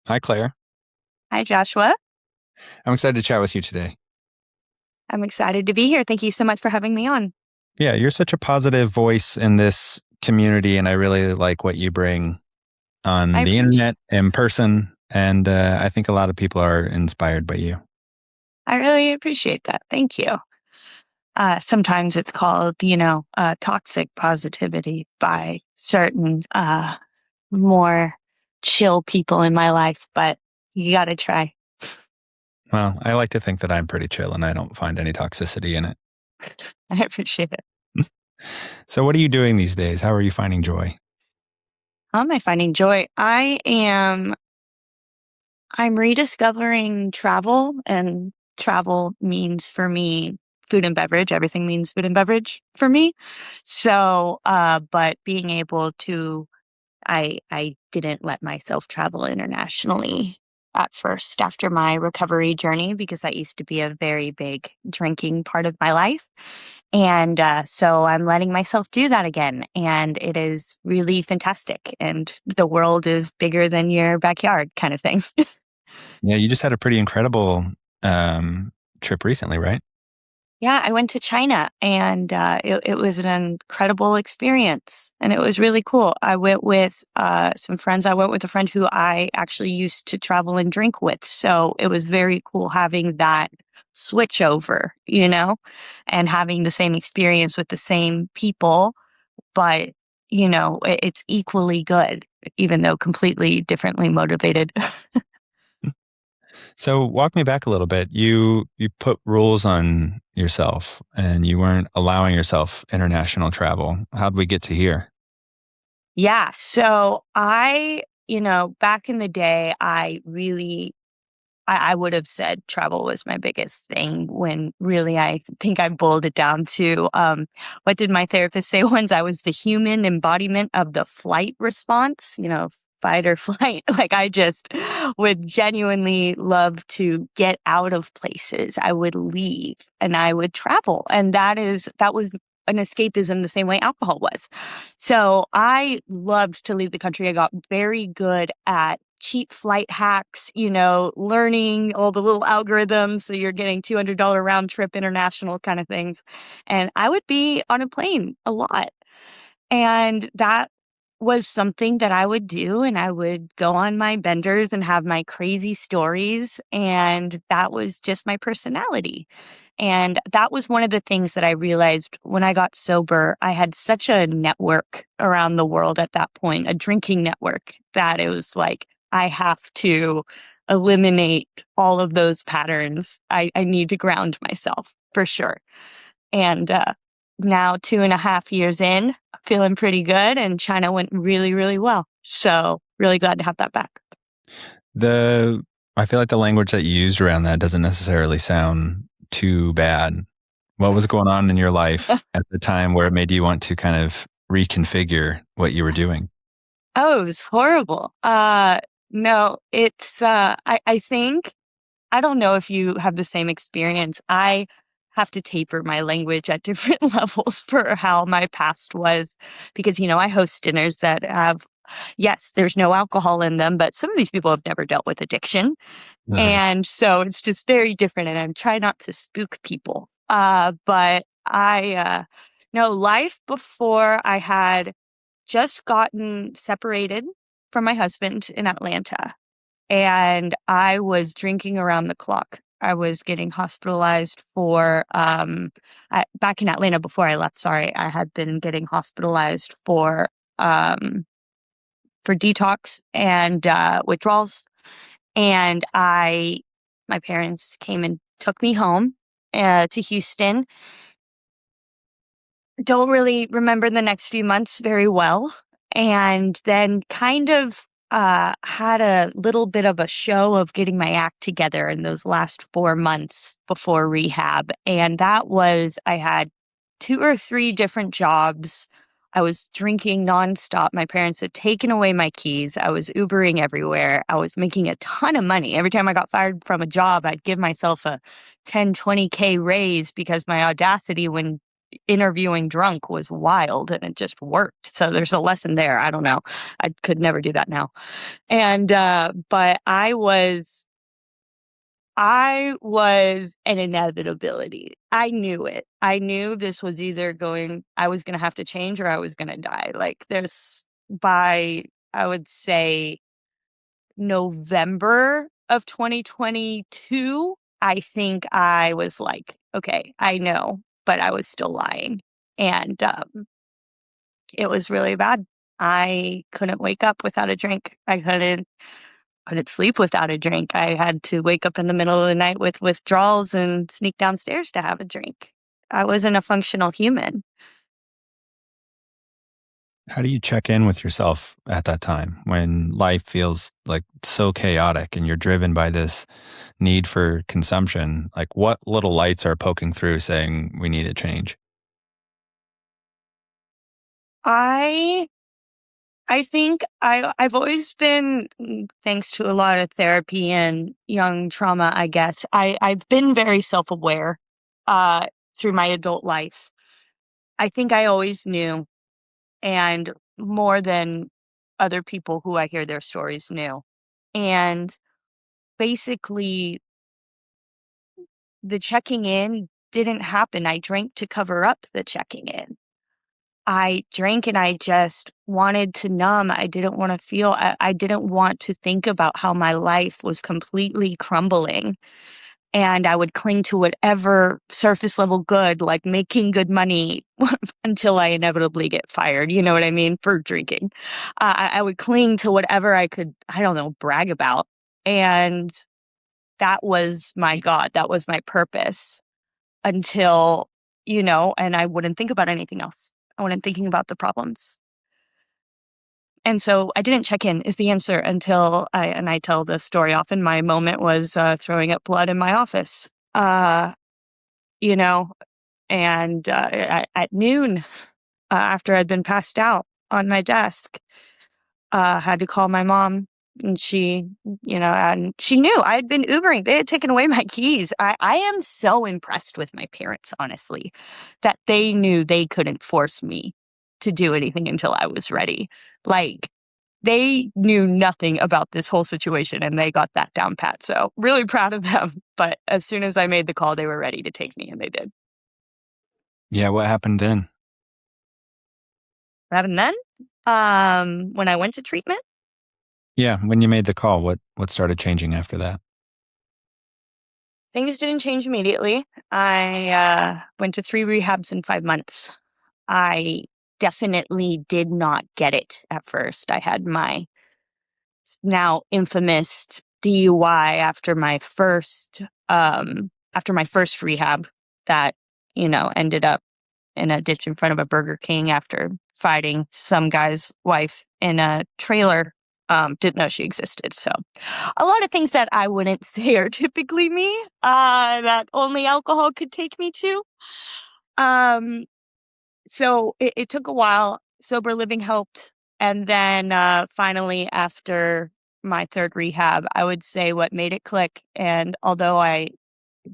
Hi, Claire. Hi, Joshua. I'm excited to chat with you today. I'm excited to be here. Thank you so much for having me on. Yeah, you're such a positive voice in this community, and I really like what you bring I on the appreciate internet, in person, and I think a lot of people are inspired by you. I really appreciate that. Thank you. Sometimes it's called, toxic positivity by certain more chill people in my life, but you got to try. Well, I like to think that I'm pretty chill and I don't find any toxicity in it. I appreciate it. So, what are you doing these days? How are you finding joy? How am I finding joy? I'm rediscovering travel, and travel means for me food and beverage. Everything means food and beverage for me. So, but being able to, I didn't let myself travel internationally at first after my recovery journey because that used to be a very big drinking part of my life. And so I'm letting myself do that again. And it is really fantastic. And the world is bigger than your backyard kind of thing. Yeah, you just had a pretty incredible trip recently, right? Yeah, I went to China and it was an incredible experience and it was really cool. I went with some friends. I went with a friend who I actually used to travel and drink with. So it was very cool having that switch over, and having the same experience with the same people, but, it's equally good, even though completely differently motivated. So, walk me back a little bit. You put rules on yourself, and you weren't allowing yourself international travel. How'd we get to here? Yeah. So back in the day, I would have said travel was my biggest thing when really I think I boiled it down to what did my therapist say once? I was the human embodiment of the flight response, fight or flight. Like I just would genuinely love to get out of places. I would leave and I would travel. And that was an escapism the same way alcohol was. So I loved to leave the country. I got very good at cheap flight hacks, learning all the little algorithms. So you're getting $200 round trip international kind of things. And I would be on a plane a lot. And that was something that I would do. And I would go on my benders and have my crazy stories. And that was just my personality. And that was one of the things that I realized when I got sober. I had such a network around the world at that point, a drinking network, that it was like, I have to eliminate all of those patterns. I need to ground myself for sure. And now, 2.5 years in, feeling pretty good. And China went really, really well. So, really glad to have that back. The I feel like the language that you used around that doesn't necessarily sound too bad. What was going on in your life at the time where it made you want to kind of reconfigure what you were doing? Oh, it was horrible. No, I think, I don't know if you have the same experience. I have to taper my language at different levels for how my past was because, I host dinners that have, yes, there's no alcohol in them, but some of these people have never dealt with addiction. Right. And so it's just very different. And I'm trying not to spook people. But no, life before I had just gotten separated from my husband in Atlanta and I was drinking around the clock. I was getting hospitalized back in Atlanta before I left. Sorry, I had been getting hospitalized um, for detox and withdrawals. And my parents came and took me home to Houston. Don't really remember the next few months very well. And then kind of had a little bit of a show of getting my act together in those last 4 months before rehab. And I had 2 or 3 different jobs. I was drinking nonstop. My parents had taken away my keys. I was Ubering everywhere. I was making a ton of money. Every time I got fired from a job, I'd give myself a 10, 20K raise because my audacity when interviewing drunk was wild and it just worked. So there's a lesson there. I don't know. I could never do that now. And but I was an inevitability. I knew it. I knew this was either going I was going to have to change or I was going to die. Like there's by I would say November of 2022, I think I was like, okay, I know, but I was still lying. And it was really bad. I couldn't wake up without a drink. I couldn't sleep without a drink. I had to wake up in the middle of the night with withdrawals and sneak downstairs to have a drink. I wasn't a functional human. How do you check in with yourself at that time when life feels like so chaotic and you're driven by this need for consumption? Like, what little lights are poking through saying we need a change? I I think I've always been, thanks to a lot of therapy and young trauma, I guess, I've been very self-aware through my adult life. I think I always knew, and more than other people who I hear their stories knew. And basically, the checking in didn't happen. I drank to cover up the checking in. I drank and I just wanted to numb. I didn't want to feel, I didn't want to think about how my life was completely crumbling. And I would cling to whatever surface level good, like making good money until I inevitably get fired. You know what I mean? For drinking. I would cling to whatever I could, I don't know, brag about. And that was my God. That was my purpose until, and I wouldn't think about anything else. I wasn't thinking about the problems. And so I didn't check in is the answer until I tell this story often. My moment was throwing up blood in my office, you know, and at noon after I'd been passed out on my desk, had to call my mom. And and she knew I had been Ubering. They had taken away my keys. I am so impressed with my parents, honestly, that they knew they couldn't force me to do anything until I was ready. Like, they knew nothing about this whole situation and they got that down pat. So, really proud of them. But as soon as I made the call, they were ready to take me and they did. Yeah, what happened then? And then, when I went to treatment, Yeah, when you made the call, what started changing after that? things didn't change immediately. I went to 3 rehabs in 5 months. I definitely did not get it at first. I had my now infamous DUI after my first rehab that ended up in a ditch in front of a Burger King after fighting some guy's wife in a trailer. Didn't know she existed. So, a lot of things that I wouldn't say are typically me, that only alcohol could take me to. Um, so it took a while. Sober living helped. And then finally, after my third rehab, I would say what made it click. And although I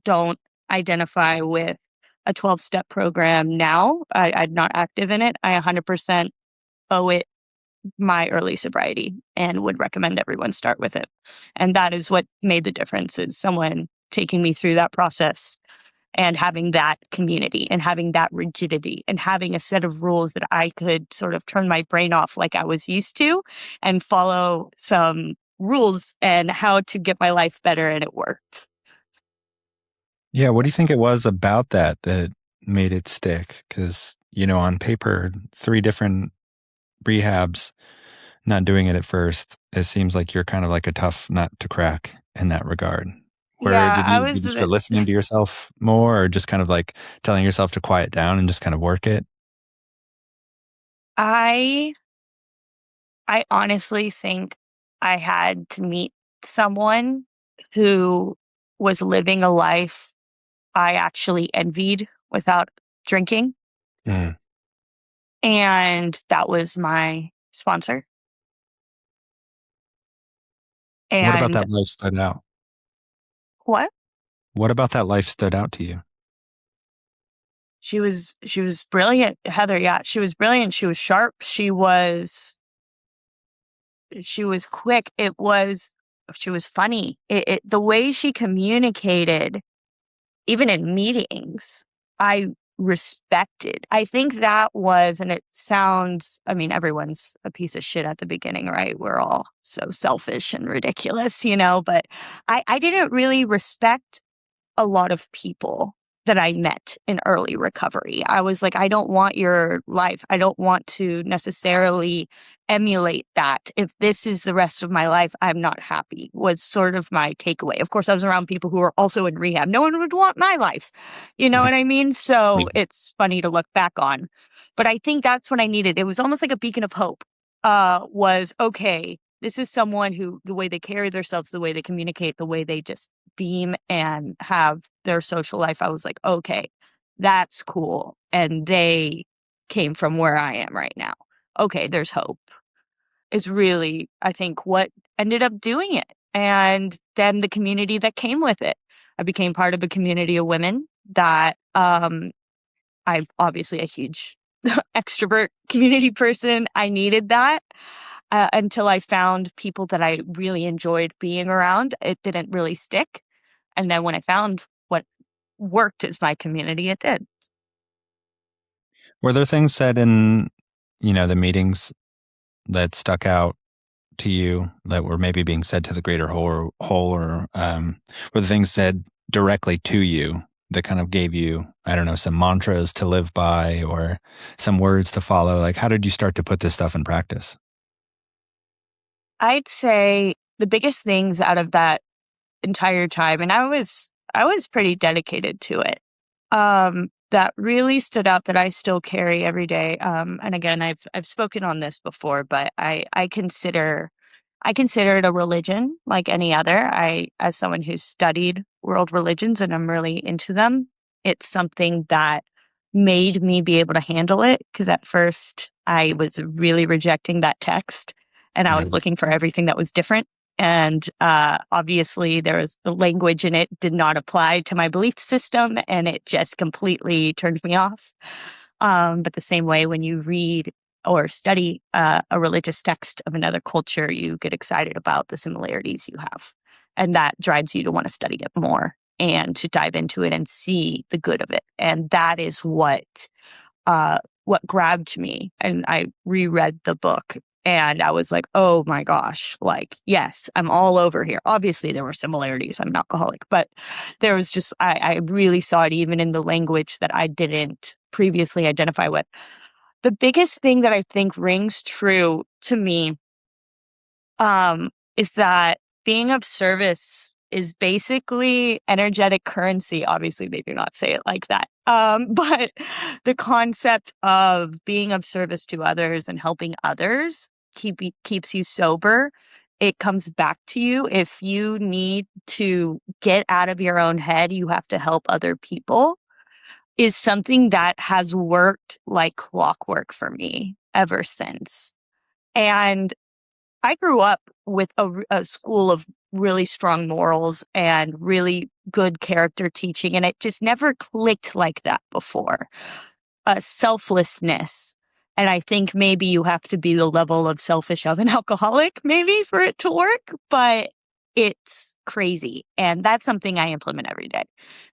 don't identify with a 12-step program now, I'm not active in it. I 100% owe it my early sobriety and would recommend everyone start with it. And that is what made the difference is someone taking me through that process and having that community and having that rigidity and having a set of rules that I could sort of turn my brain off like I was used to and follow some rules and how to get my life better. And it worked. Yeah, what do you think it was about that that made it stick? Because, on paper, three different rehabs, not doing it at first, it seems like you're kind of like a tough nut to crack in that regard. Where Yeah, did you start listening to yourself more or just kind of like telling yourself to quiet down and just kind of work it? I I honestly think I had to meet someone who was living a life I actually envied without drinking. Mm. And that was my sponsor. What about And that life stood out? what? What about that life stood out to you? She was brilliant, Heather. Yeah, she was brilliant. She was sharp. She was quick. She was funny. The way she communicated, even in meetings, I respected. I think that was, and it sounds, I mean, everyone's a piece of shit at the beginning, right? We're all so selfish and ridiculous, but I didn't really respect a lot of people that I met in early recovery. I was like, I don't want your life. I don't want to necessarily emulate that. If this is the rest of my life, I'm not happy, was sort of my takeaway. Of course, I was around people who were also in rehab. No one would want my life. You know what I mean? So it's funny to look back on. But I think that's what I needed. It was almost like a beacon of hope. Was okay. This is someone who, the way they carry themselves, the way they communicate, the way they just beam and have their social life, I was like, okay, that's cool. And they came from where I am right now. Okay, there's hope, is really, I think, what ended up doing it. And then the community that came with it. I became part of a community of women that I'm obviously a huge extrovert community person. I needed that until I found people that I really enjoyed being around. It didn't really stick. And then when I found what worked as my community, it did. Were there things said in, the meetings that stuck out to you that were maybe being said to the greater whole or were the things said directly to you that kind of gave you, I don't know, some mantras to live by or some words to follow? Like, how did you start to put this stuff in practice? I'd say the biggest things out of that entire time, and I was pretty dedicated to it. That really stood out that I still carry every day. And again, I've spoken on this before, but I consider it a religion like any other. As someone who's studied world religions and I'm really into them, it's something that made me be able to handle it. Because at first I was really rejecting that text and I was Mhm. looking for everything that was different. And obviously, there was the language in it did not apply to my belief system, and it just completely turned me off. But the same way, when you read or study a religious text of another culture, you get excited about the similarities you have. And that drives you to want to study it more and to dive into it and see the good of it. And that is what grabbed me. And I reread the book and I was like, oh my gosh, like, yes, I'm all over here. Obviously, there were similarities. I'm an alcoholic, but there was just, I really saw it even in the language that I didn't previously identify with. The biggest thing that I think rings true to me is that being of service is basically energetic currency. Obviously, they do not say it like that. But the concept of being of service to others and helping others keeps you sober. It comes back to you. If you need to get out of your own head, you have to help other people, is something that has worked like clockwork for me ever since. And I grew up with a school of really strong morals and really good character teaching, and it just never clicked like that before. Selflessness. And I think maybe you have to be the level of selfish of an alcoholic, maybe, for it to work, but it's crazy. And that's something I implement every day.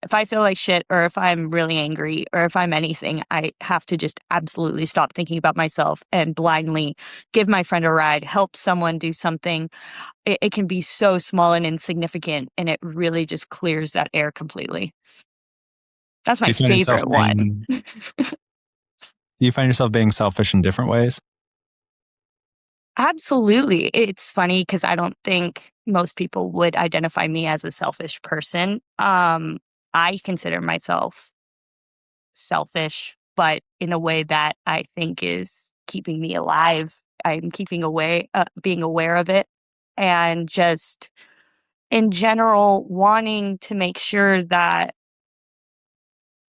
If I feel like shit, or if I'm really angry, or if I'm anything, I have to just absolutely stop thinking about myself and blindly give my friend a ride, help someone do something. It can be so small and insignificant, and it really just clears that air completely. That's Do my you find yourself favorite one. being, do you find yourself being selfish in different ways? Absolutely. It's funny because I don't think most people would identify me as a selfish person. I consider myself selfish, but in a way that I think is keeping me alive. I'm keeping away, being aware of it, and just in general wanting to make sure that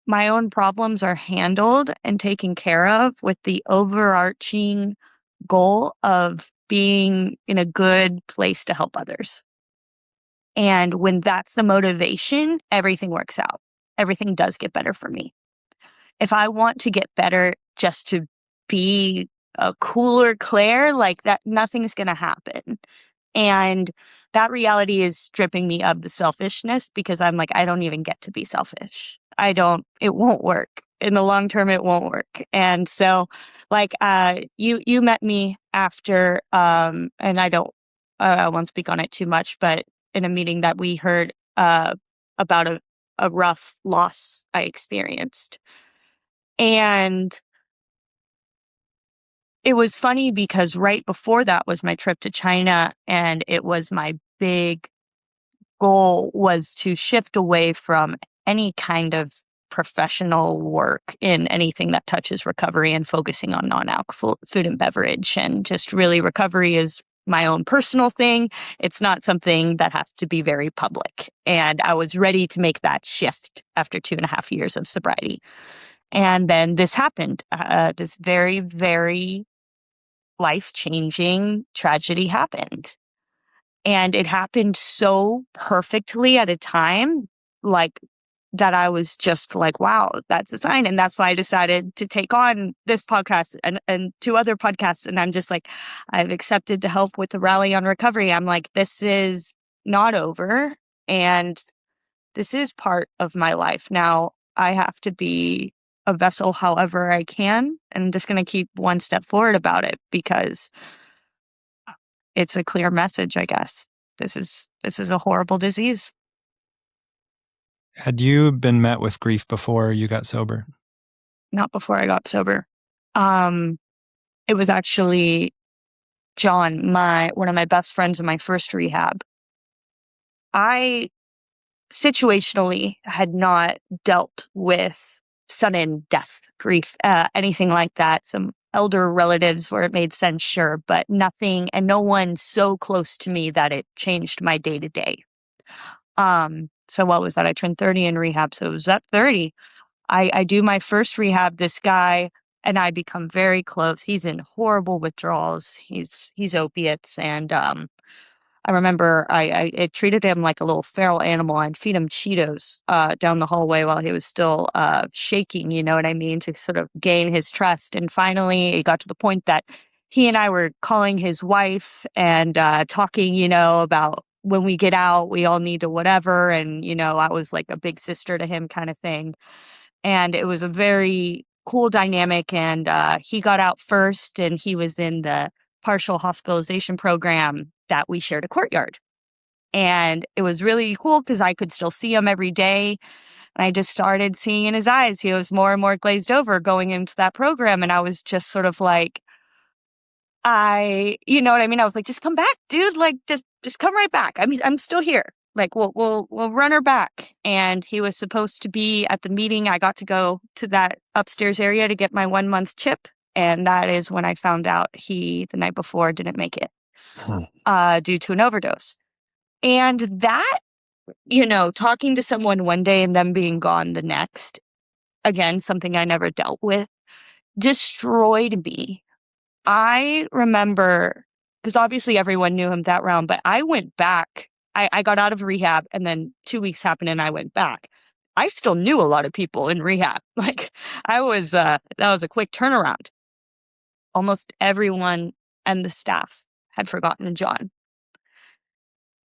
my own problems are handled and taken care of with the overarching goal of being in a good place to help others. And when that's the motivation, everything works out. Everything does get better for me. if I want to get better just to be a cooler Claire, like that, nothing's going to happen. And that reality is stripping me of the selfishness because I'm like, I don't even get to be selfish. It won't work. In the long term, it won't work. And so like, you met me after, and I won't speak on it too much, but in a meeting that we heard, about a rough loss I experienced. And it was funny because right before that was my trip to China, and it was my big goal was to shift away from any kind of professional work in anything that touches recovery and focusing on non-alcohol food and beverage. And just really recovery is my own personal thing. It's not something that has to be very public. And I was ready to make that shift after 2.5 years of sobriety. And then this happened. This very, very life-changing tragedy happened. And it happened so perfectly at a time, like, that I was just like, wow, that's a sign. And that's why I decided to take on this podcast and 2 other podcasts. And I'm just like, I've accepted to help with the rally on recovery. I'm like, this is not over. And this is part of my life. Now I have to be a vessel however I can. And I'm just going to keep one step forward about it because it's a clear message, I guess. This is a horrible disease. Had you been met with grief before you got sober? Not before I got sober. Um, it was actually John, my one of my best friends in my first rehab. I situationally had not dealt with sudden death, grief, anything like that. Some elder relatives where it made sense, sure, but nothing and no one so close to me that it changed my day to day. So what was that? I turned 30 in rehab. So it was at 30. I do my first rehab, this guy and I become very close. He's in horrible withdrawals. He's opiates. And I remember I treated him like a little feral animal. I'd feed him Cheetos down the hallway while he was still shaking, you know what I mean, to sort of gain his trust. And finally, it got to the point that he and I were calling his wife and talking, about when we get out, we all need to whatever. And, I was like a big sister to him kind of thing. And it was a very cool dynamic. And he got out first, and he was in the partial hospitalization program that we shared a courtyard. And it was really cool because I could still see him every day. And I just started seeing in his eyes, he was more and more glazed over going into that program. And I was just sort of like, you know what I mean? I was like, just come back, dude. Like, just come right back. I mean, I'm still here. Like, we'll run her back. And he was supposed to be at the meeting. I got to go to that upstairs area to get my 1 month chip. And that is when I found out he, the night before, didn't make it Hmm. due to an overdose. And that, talking to someone one day and them being gone the next, again, something I never dealt with, destroyed me. I remember, because obviously everyone knew him that round, but I went back. I got out of rehab and then 2 weeks happened and I went back. I still knew a lot of people in rehab. Like that was a quick turnaround. Almost everyone and the staff had forgotten John.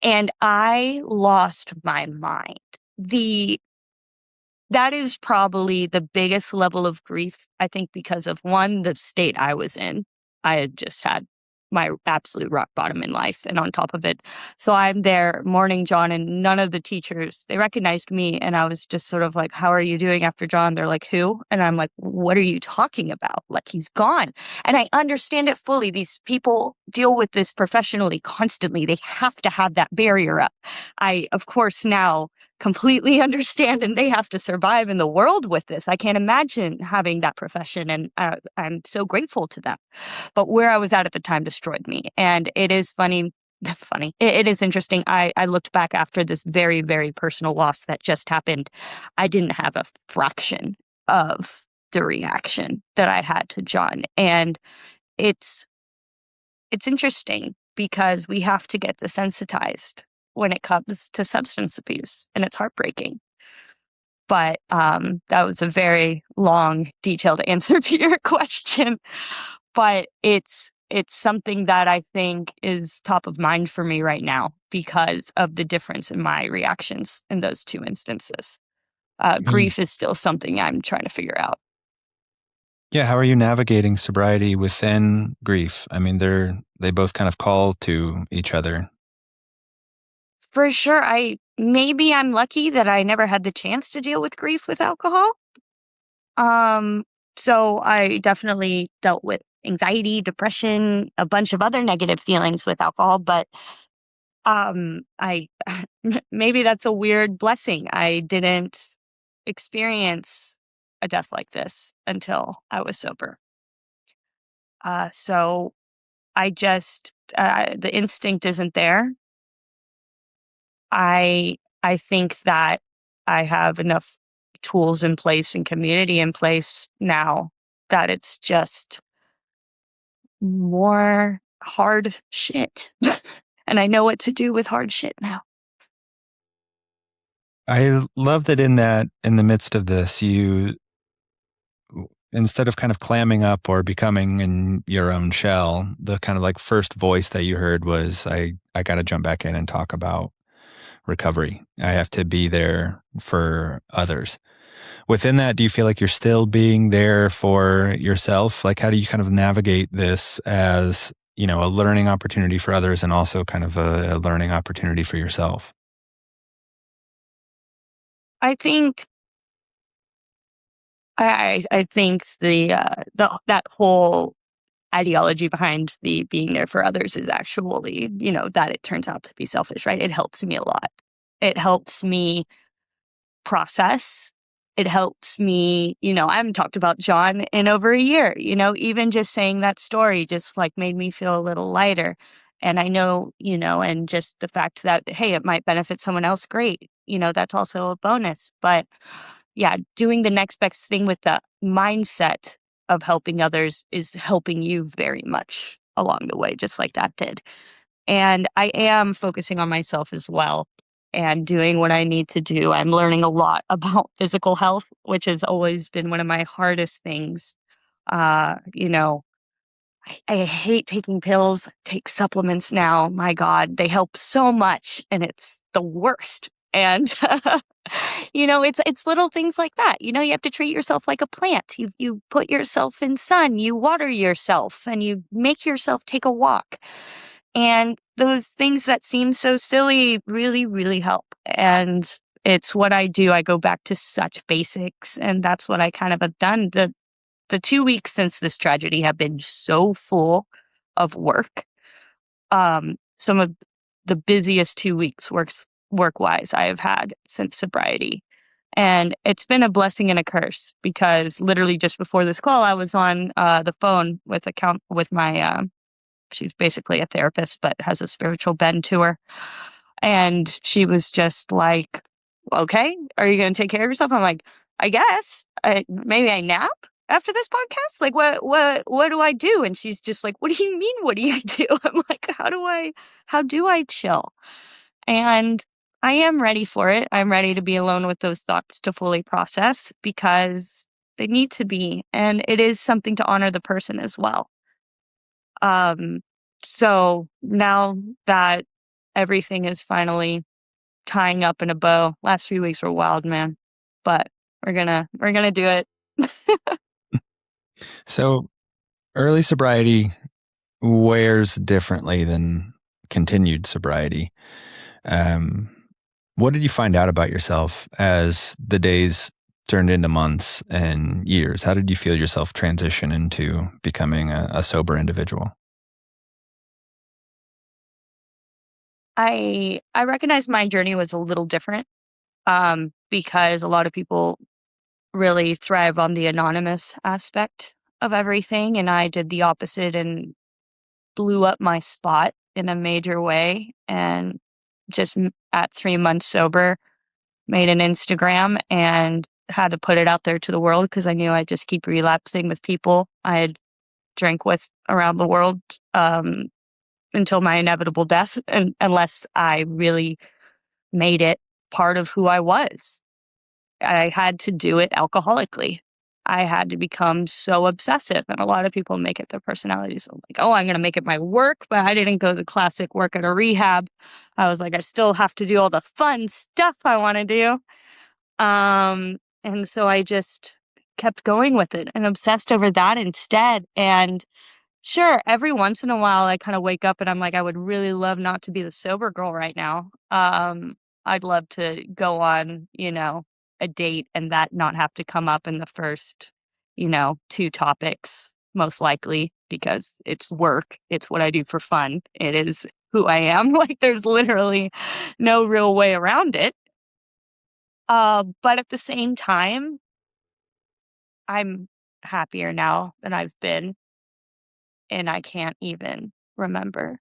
And I lost my mind. That is probably the biggest level of grief, I think, because of one, the state I was in. I had just had my absolute rock bottom in life. And on top of it, so I'm there mourning John, and none of the teachers, they recognized me. And I was just sort of like, how are you doing after John? They're like, who? And I'm like, what are you talking about? Like, he's gone. And I understand it fully. These people deal with this professionally constantly. They have to have that barrier up. I, of course, now completely understand, and they have to survive in the world with this. I can't imagine having that profession, and I'm so grateful to them. But where I was at the time destroyed me. And it is funny. It is interesting. I looked back after this very, very personal loss that just happened. I didn't have a fraction of the reaction that I had to John. And it's interesting because we have to get desensitized when it comes to substance abuse, and it's heartbreaking. But that was a very long, detailed answer to your question. But it's something that I think is top of mind for me right now because of the difference in my reactions in those two instances. I mean, Grief is still something I'm trying to figure out. yeah, how are you navigating sobriety within grief? I mean, they both kind of call to each other. For sure, maybe I'm lucky that I never had the chance to deal with grief with alcohol. Um, so I definitely dealt with anxiety, depression, a bunch of other negative feelings with alcohol, but I maybe that's a weird blessing. I didn't experience a death like this until I was sober. So I just the instinct isn't there. I think that I have enough tools in place and community in place now that it's just more hard shit. And I know what to do with hard shit now. I love that in the midst of this, you instead of kind of clamming up or becoming in your own shell, the kind of like first voice that you heard was, I got to jump back in and talk about recovery. I have to be there for others. Within that, do you feel like you're still being there for yourself? Like, how do you kind of navigate this as, a learning opportunity for others and also kind of a learning opportunity for yourself? I think I think the that whole ideology behind the being there for others is actually, that it turns out to be selfish, right? It helps me a lot. It helps me process. It helps me, I haven't talked about John in over a year, even just saying that story just like made me feel a little lighter. And I know, and just the fact that, hey, it might benefit someone else, great. That's also a bonus. But yeah, doing the next best thing with the mindset of helping others is helping you very much along the way, just like that did. And I am focusing on myself as well and doing what I need to do. I'm learning a lot about physical health, which has always been one of my hardest things. Uh, you know, I hate taking pills, take supplements now. My God, they help so much and it's the worst. And it's little things like that. You have to treat yourself like a plant. You put yourself in sun, you water yourself, and you make yourself take a walk. And those things that seem so silly really, really help. And it's what I do. I go back to such basics, and that's what I kind of have done. The 2 weeks since this tragedy have been so full of work. Some of the busiest 2 weeks work wise I have had since sobriety. And it's been a blessing and a curse because literally just before this call, I was on the phone with my she's basically a therapist, but has a spiritual bend to her. And she was just like, okay, are you going to take care of yourself? I'm like, I guess. Maybe I nap after this podcast. Like, what do I do? And she's just like, what do you mean? What do you do? I'm like, how do I chill? And I am ready for it. I'm ready to be alone with those thoughts to fully process because they need to be. And it is something to honor the person as well. Um, so now that everything is finally tying up in a bow, last few weeks were wild, man. But we're gonna do it. So, early sobriety wears differently than continued sobriety. Um, what did you find out about yourself as the days turned into months and years? How did you feel yourself transition into becoming a sober individual? I recognize my journey was a little different, because a lot of people really thrive on the anonymous aspect of everything, and I did the opposite and blew up my spot in a major way, and just at 3 months sober made an Instagram and had to put it out there to the world because I knew I'd just keep relapsing with people I had drank with around the world, um, until my inevitable death, and unless I really made it part of who I was. I had to do it alcoholically. I had to become so obsessive, and a lot of people make it their personality. So like, oh, I'm going to make it my work, but I didn't go the classic work at a rehab. I was like, I still have to do all the fun stuff I want to do. And so I just kept going with it and obsessed over that instead. And sure, every once in a while, I kinda wake up and I'm like, "I would really love not to be the sober girl right now." I'd love to go on, a date and that not have to come up in the first, 2 topics, most likely, because it's work, it's what I do for fun, it is who I am, like, there's literally no real way around it. But at the same time, I'm happier now than I've been, and I can't even remember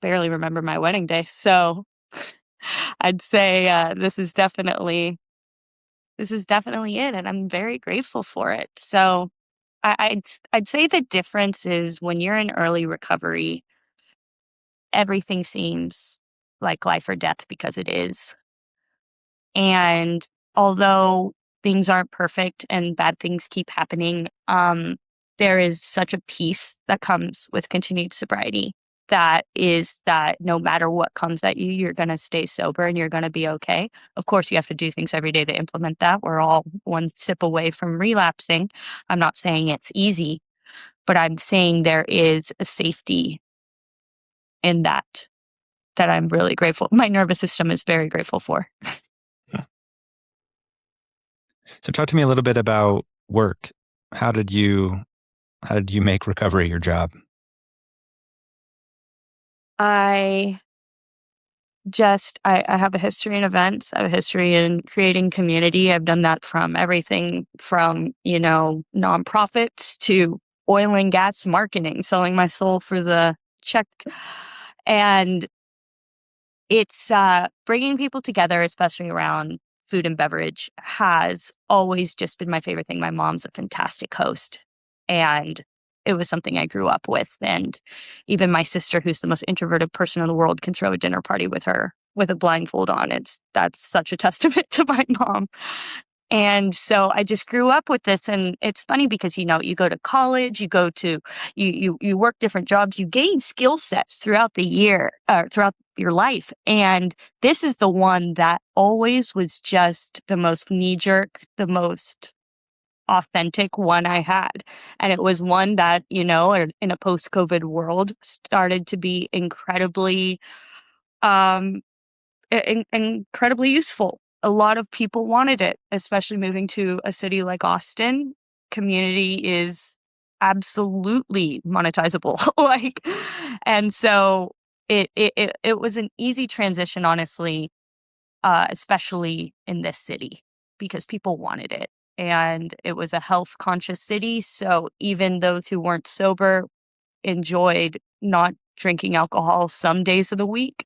barely remember my wedding day. So I'd say this is definitely it, and I'm very grateful for it. So I'd say the difference is when you're in early recovery, everything seems like life or death because it is. And although things aren't perfect and bad things keep happening, there is such a peace that comes with continued sobriety that is that no matter what comes at you, you're going to stay sober and you're going to be okay. Of course, you have to do things every day to implement that. We're all one sip away from relapsing. I'm not saying it's easy, but I'm saying there is a safety in that I'm really grateful. My nervous system is very grateful for. So talk to me a little bit about work. How did you how did you make recovery your job? I I have a history in events. I have a history in creating community. I've done that from everything from, nonprofits to oil and gas marketing, selling my soul for the check. And it's bringing people together, especially around food and beverage, has always just been my favorite thing. My mom's a fantastic host, and it was something I grew up with. And even my sister, who's the most introverted person in the world, can throw a dinner party with her with a blindfold on. That's such a testament to my mom. And so I just grew up with this, and it's funny because you go to college, you work different jobs, you gain skill sets throughout the year, throughout your life, and this is the one that always was just the most knee jerk, the most authentic one I had, and it was one that in a post COVID world started to be um incredibly useful. A lot of people wanted it, especially moving to a city like Austin. Community is absolutely monetizable. And so it was an easy transition, honestly, especially in this city because people wanted it. And it was a health conscious city. So even those who weren't sober enjoyed not drinking alcohol some days of the week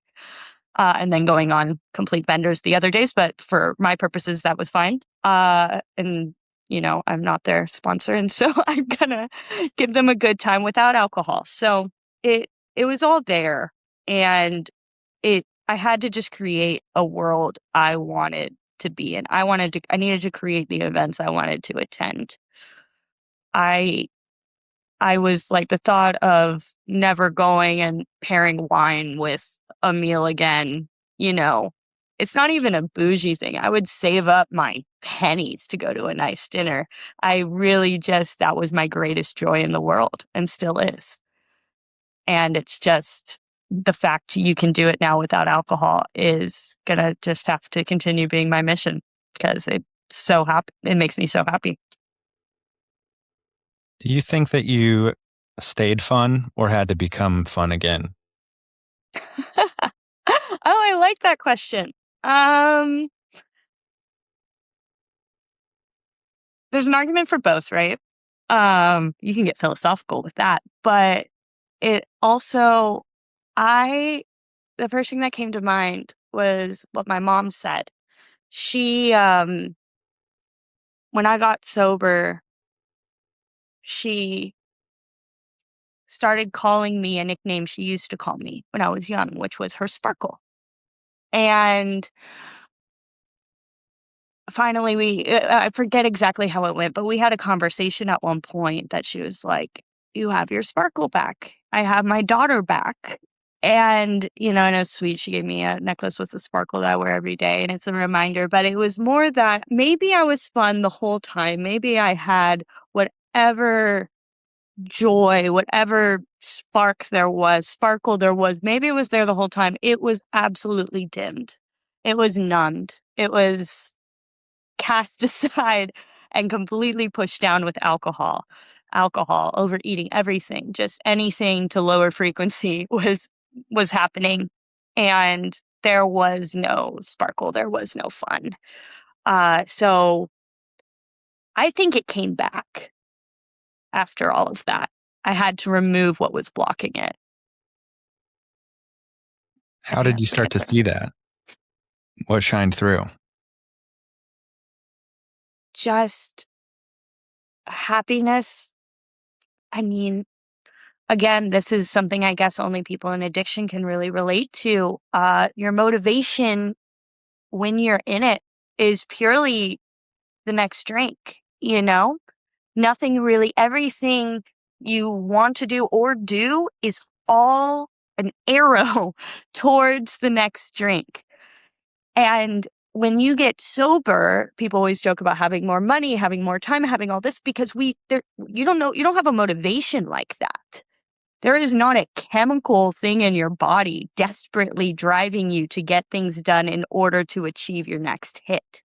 and then going on complete benders the other days. But for my purposes, that was fine. And I'm not their sponsor, and so I'm gonna give them a good time without alcohol. So it was all there, and I had to just create a world I wanted to be in. I needed to create the events I wanted to attend. I I was like the thought of never going and pairing wine with a meal again, you know, it's not even a bougie thing. I would save up my pennies to go to a nice dinner. I really just that was my greatest joy in the world and still is. And it's just the fact you can do it now without alcohol is gonna just have to continue being my mission because it makes me so happy. Do you think that you stayed fun or had to become fun again? Oh, I like that question. Um, there's an argument for both, right? You can get philosophical with that, but it also, I, the first thing that came to mind was what my mom said. She, when I got sober, she started calling me a nickname she used to call me when I was young, which was her Sparkle. And finally I forget exactly how it went, but we had a conversation at one point that she was like, "You have your sparkle back. I have my daughter back." And, and it was sweet. She gave me a necklace with a sparkle that I wear every day, and it's a reminder. But it was more that maybe I was fun the whole time. Maybe I had whatever joy, whatever sparkle there was, maybe it was there the whole time. It was absolutely dimmed. It was numbed. It was cast aside and completely pushed down with alcohol, overeating, everything, just anything to lower frequency was happening. And there was no sparkle, there was no fun. So I think it came back after all of that. I had to remove what was blocking it. I How think did you that's the start to answer. see that? What shined through? Just happiness. I mean, again, this is something I guess only people in addiction can really relate to. Your motivation when you're in it is purely the next drink, you know? Nothing really, everything you want to do or do is all an arrow towards the next drink. And when you get sober, people always joke about having more money, having more time, having all this because you don't have a motivation like that. There is not a chemical thing in your body desperately driving you to get things done in order to achieve your next hit.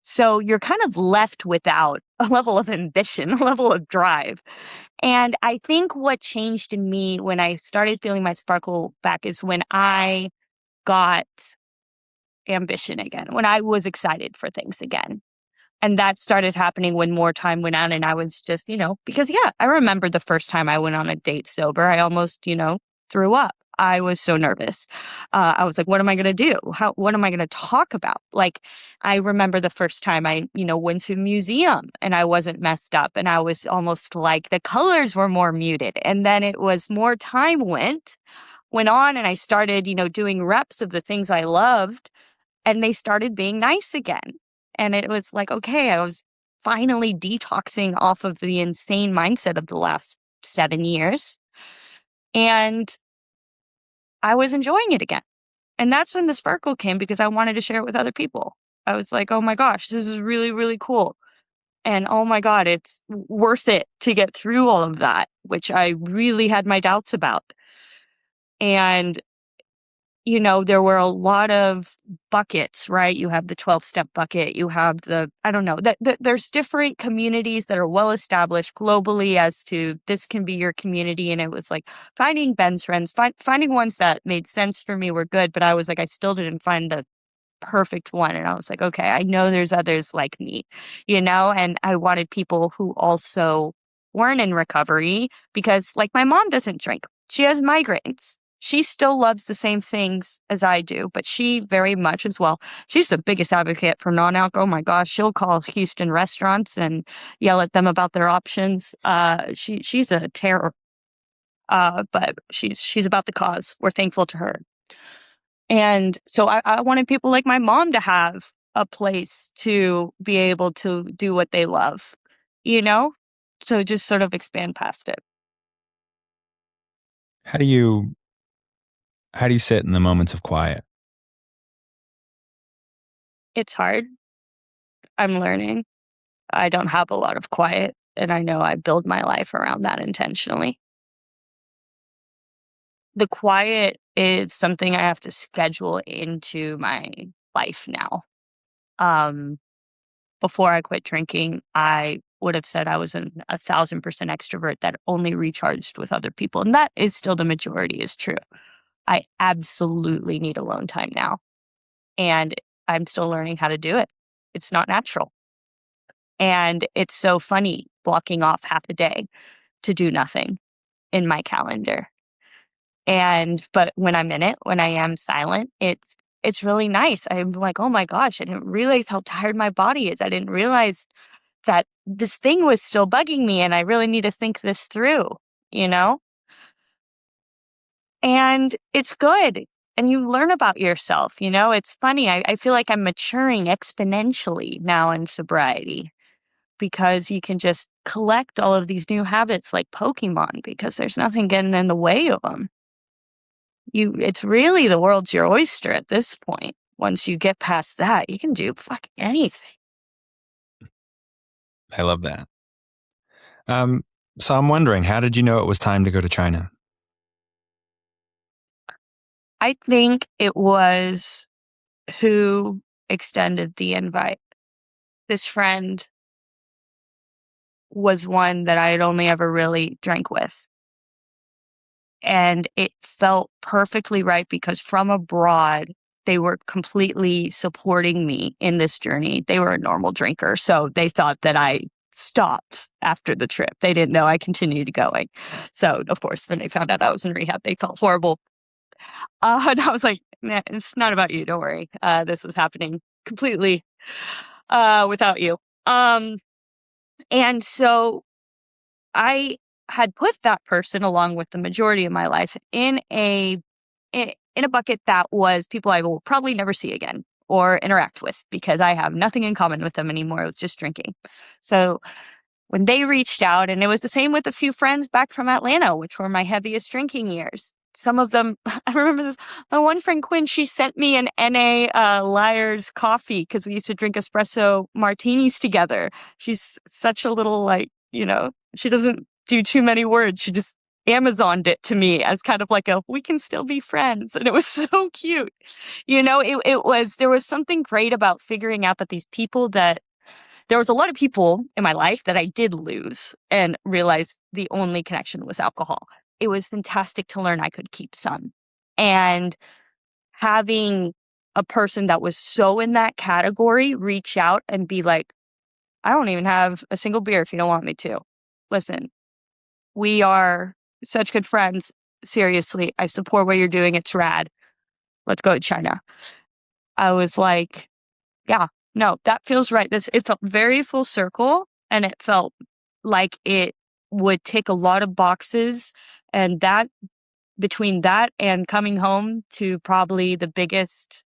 So you're kind of left without a level of ambition, a level of drive. And I think what changed in me when I started feeling my sparkle back is when I got ambition again, when I was excited for things again. And that started happening when more time went on and I was just, because yeah, I remember the first time I went on a date sober, I almost, threw up. I was so nervous. I was like, what am I going to do? What am I going to talk about? Like, I remember the first time I, went to a museum and I wasn't messed up and I was almost like the colors were more muted. And then it was more time went on and I started, doing reps of the things I loved and they started being nice again. And it was like, okay, I was finally detoxing off of the insane mindset of the last 7 years. And I was enjoying it again. And that's when the sparkle came because I wanted to share it with other people. I was like, oh my gosh, this is really, really cool. And oh my God, it's worth it to get through all of that, which I really had my doubts about. And there were a lot of buckets, right? You have the 12-step bucket. You have I don't know, there's different communities that are well established globally as to this can be your community. And it was like finding Ben's friends, finding ones that made sense for me were good. But I was like, I still didn't find the perfect one. And I was like, okay, I know there's others like me, and I wanted people who also weren't in recovery because, like, my mom doesn't drink. She has migraines. She still loves the same things as I do, but she very much as well. She's the biggest advocate for non-alc. Oh my gosh, she'll call Houston restaurants and yell at them about their options. She's a terror, but she's about the cause. We're thankful to her. And so I wanted people like my mom to have a place to be able to do what they love, you know? So just sort of expand past it. How do you how do you sit in the moments of quiet? It's hard. I'm learning. I don't have a lot of quiet, and I know I build my life around that intentionally. The quiet is something I have to schedule into my life now. Um, Before I quit drinking, I would have said I was a 1,000% extrovert that only recharged with other people. And that is still the majority is true. I absolutely need alone time now. And I'm still learning how to do it. It's not natural. And it's so funny blocking off half a day to do nothing in my calendar. But when I'm in it, when I am silent, it's really nice. I'm like, oh my gosh, I didn't realize how tired my body is. I didn't realize that this thing was still bugging me and I really need to think this through, you know? And it's good. and you learn about yourself. It's funny. I feel like I'm maturing exponentially now in sobriety because you can just collect all of these new habits like Pokemon because there's nothing getting in the way of them. It's really the world's your oyster at this point. Once you get past that, you can do fucking anything. I love that. Um, so I'm wondering, how did you know it was time to go to China? I think it was who extended the invite. This friend was one that I had only ever really drank with. And it felt perfectly right because from abroad, they were completely supporting me in this journey. They were a normal drinker, so they thought that I stopped after the trip. They didn't know I continued going. So, of course, when they found out I was in rehab, they felt horrible. And I was like, nah, it's not about you. Don't worry. This was happening completely without you. Um, and so I had put that person along with the majority of my life in a bucket that was people I will probably never see again or interact with because I have nothing in common with them anymore. It was just drinking. So when they reached out, and it was the same with a few friends back from Atlanta, which were my heaviest drinking years. Some of them, I remember this. My one friend Quinn, she sent me an NA Liar's coffee because we used to drink espresso martinis together. She's such a little she doesn't do too many words. She just Amazoned it to me as kind of like we can still be friends. And it was so cute. There was something great about figuring out that there was a lot of people in my life that I did lose and realize the only connection was alcohol. It was fantastic to learn I could keep some. And having a person that was so in that category reach out and be like, I don't even have a single beer if you don't want me to. Listen, we are such good friends. Seriously, I support what you're doing. It's rad. Let's go to China. I was like, yeah, no, that feels right. It felt very full circle and it felt like it would tick a lot of boxes. And that between that and coming home to probably the biggest,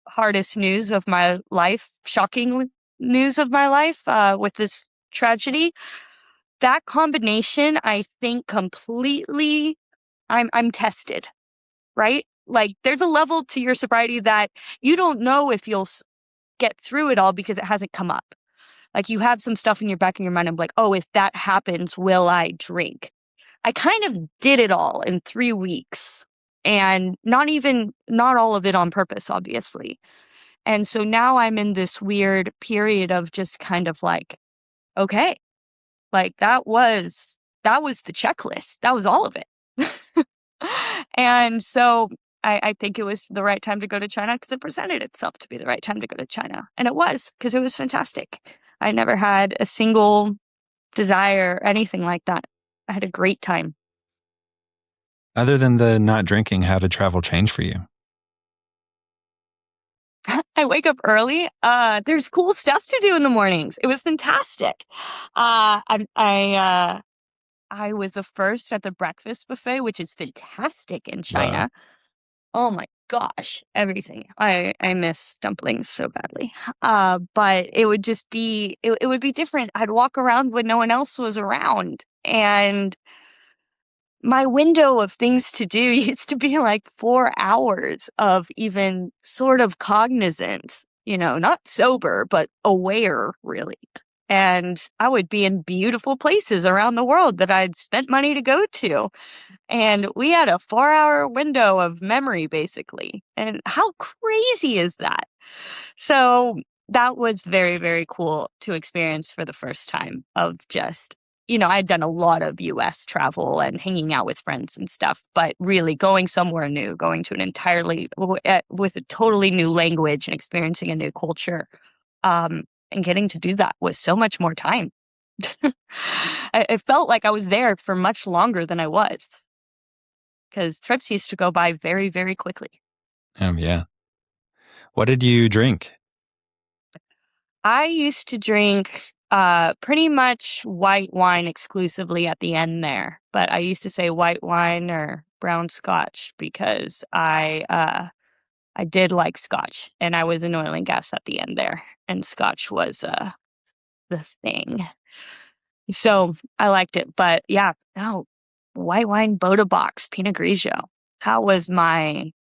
hardest news of my life, shocking news of my life, with this tragedy, that combination, I think completely I'm tested, right? Like there's a level to your sobriety that you don't know if you'll get through it all because it hasn't come up. Like you have some stuff in your back of your mind of like, oh, if that happens, will I drink? I kind of did it all in 3 weeks and not all of it on purpose, obviously. And so now I'm in this weird period of just kind of like, okay, like that was the checklist. That was all of it. And so I think it was the right time to go to China because it presented itself to be the right time to go to China. And it was because it was fantastic. I never had a single desire or anything like that. I had a great time. Other than the not drinking, how did travel change for you? I wake up early. There's cool stuff to do in the mornings. It was fantastic. I was the first at the breakfast buffet, which is fantastic in Love. China. Oh my gosh, everything. I miss dumplings so badly. But it would just be it would be different. I'd walk around when no one else was around. And my window of things to do used to be like 4 hours of even sort of cognizance, not sober, but aware, really. And I would be in beautiful places around the world that I'd spent money to go to. And we had a 4-hour window of memory, basically. And how crazy is that? So that was very, very cool to experience for the first time of just, I'd done a lot of US travel and hanging out with friends and stuff, but really going somewhere new, going to an with a totally new language and experiencing a new culture. And getting to do that was so much more time. It felt like I was there for much longer than I was because trips used to go by very, very quickly. Yeah. What did you drink? I used to drink Pretty much white wine exclusively at the end there, but I used to say white wine or brown scotch because I did like scotch, and I was an oil and gas at the end there, and scotch was, the thing. So, I liked it, but yeah, no, white wine, Boda Box, Pinot Grigio. That was my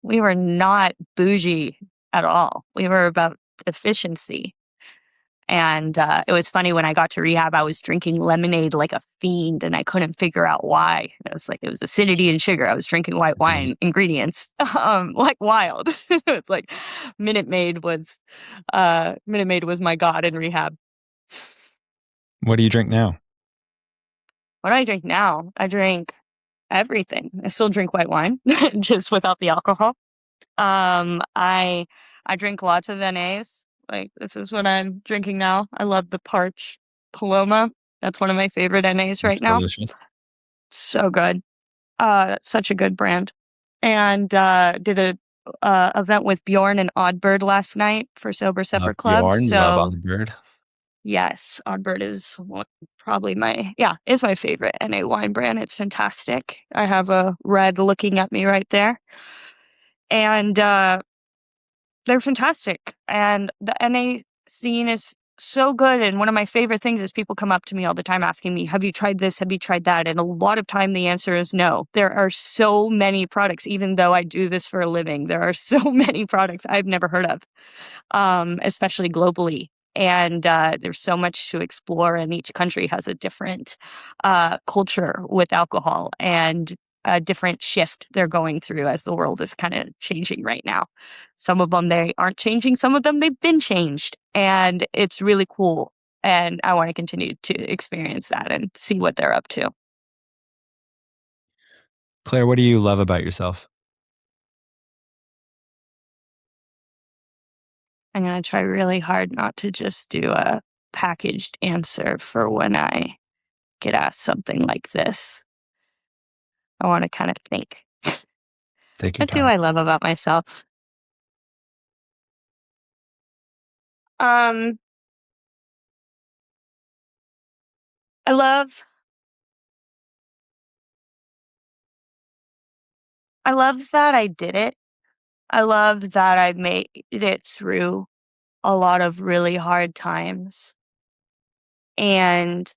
we were not bougie at all. We were about efficiency. And, it was funny when I got to rehab, I was drinking lemonade like a fiend, and I couldn't figure out why. It was like it was acidity and sugar. I was drinking white wine Right. ingredients, like wild. It's like Minute Maid was, Minute Maid was my god in rehab. What do you drink now? What do I drink now? I drink everything. I still drink white wine, just without the alcohol. I drink lots of NAs. Like, this is what I'm drinking now. I love the Parch Paloma. That's one of my favorite NAs right It's now. delicious. So good. That's such a good brand. And, did a, event with Bjorn and Oddbird last night for Sober Love Supper Club. Bjorn, love So, Olive. yes, Oddbird is probably is my favorite NA wine brand. It's fantastic. I have a red looking at me right there. And, they're fantastic, and the NA scene is so good, and one of my favorite things is people come up to me all the time asking me, "Have you tried this? Have you tried that?" And a lot of time the answer is no. There are so many products, even though I do this for a living, there are so many products I've never heard of, especially globally. And there's so much to explore, and each country has a different culture with alcohol and a different shift they're going through as the world is kind of changing right now. Some of them they aren't changing, some of them they've been changed, and it's really cool. And I want to continue to experience that and see what they're up to. Claire, what do you love about yourself? I'm going to try really hard not to just do a packaged answer for when I get asked something like this. I want to kind of think. Take your What do time. I love about myself? Um, I love I love that I did it. I love that I made it through a lot of really hard times and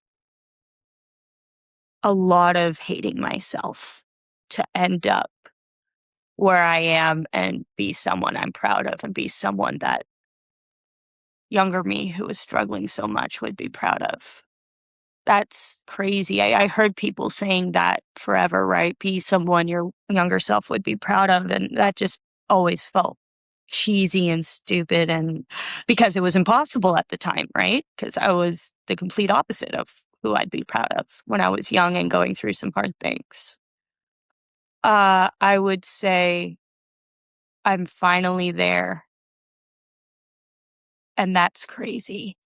a lot of hating myself to end up where I am and be someone I'm proud of and be someone that younger me who was struggling so much would be proud of. That's crazy. I heard people saying that forever, right? Be someone your younger self would be proud of, and that just always felt cheesy and stupid, and because it was impossible at the time, right? Because I was the complete opposite of who I'd be proud of when I was young and going through some hard things. I would say I'm finally there, and that's crazy,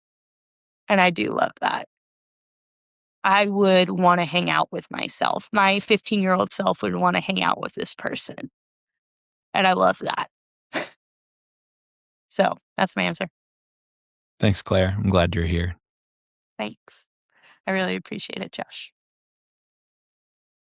and I do love that. I would wanna hang out with myself. My 15-year-old self would wanna hang out with this person, and I love that. So, that's my answer. Thanks, Claire. I'm glad you're here. Thanks. I really appreciate it, Josh.